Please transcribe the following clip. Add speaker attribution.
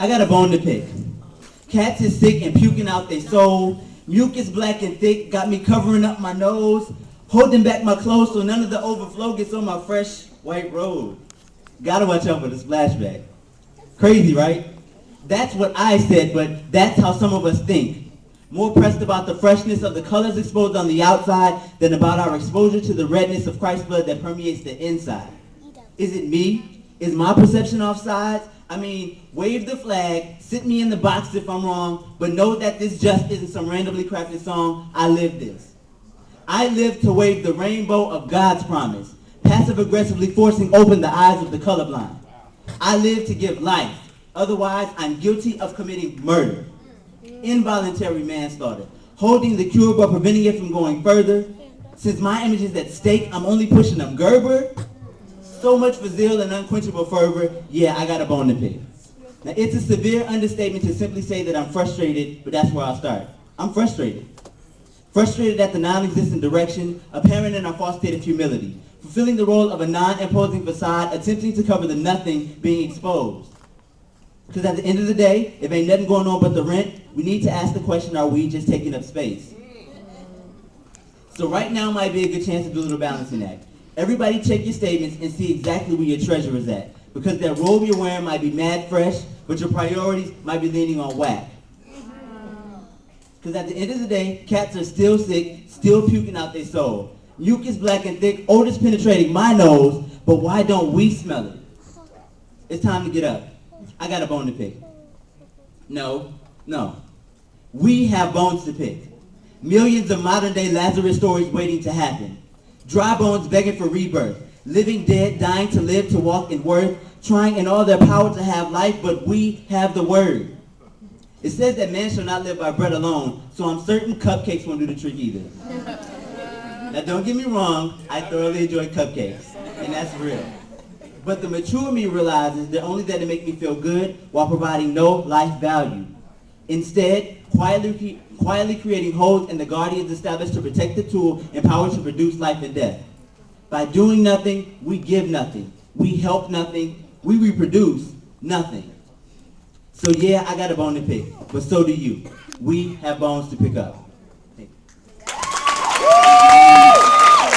Speaker 1: I got a bone to pick. Cats is sick and puking out their soul. Mucus black and thick got me covering up my nose, holding back my clothes so none of the overflow gets on my fresh white robe. Gotta watch out for the splashback. Crazy, right? That's what I said, but that's how some of us think. More pressed about the freshness of the colors exposed on the outside than about our exposure to the redness of Christ's blood that permeates the inside. Is it me? Is my perception offsides? I mean, wave the flag, sit me in the box if I'm wrong, but know that this just isn't some randomly crafted song. I live this. I live to wave the rainbow of God's promise, passive-aggressively forcing open the eyes of the colorblind. I live to give life. Otherwise, I'm guilty of committing murder, involuntary manslaughter, holding the cure but preventing it from going further. Since my image is at stake, I'm only pushing them Gerber. So much for zeal and unquenchable fervor. Yeah, I got a bone to pick. Now, it's a severe understatement to simply say that I'm frustrated, but that's where I'll start. I'm frustrated. Frustrated at the non-existent direction, apparent in our false state of humility, fulfilling the role of a non-imposing facade, attempting to cover the nothing being exposed. Because at the end of the day, if ain't nothing going on but the rent, we need to ask the question, are we just taking up space? So right now might be a good chance to do a little balancing act. Everybody check your statements and see exactly where your treasure is at. Because that robe you're wearing might be mad fresh, but your priorities might be leaning on whack. Because at the end of the day, cats are still sick, still puking out their soul. Mucus black and thick, odors penetrating my nose, but why don't we smell it? It's time to get up. I got a bone to pick. No. We have bones to pick. Millions of modern day Lazarus stories waiting to happen. Dry bones begging for rebirth. Living dead, dying to live, to walk in worth. Trying in all their power to have life, but we have the word. It says that man shall not live by bread alone, so I'm certain cupcakes won't do the trick either. Now don't get me wrong, I thoroughly enjoy cupcakes, and that's real. But the mature me realizes they're only there to make me feel good while providing no life value. Instead, quietly creating holes in the guardians established to protect the tool empowered to produce life and death. By doing nothing, we give nothing. We help nothing. We reproduce nothing. So yeah, I got a bone to pick, but so do you. We have bones to pick up. Thank you.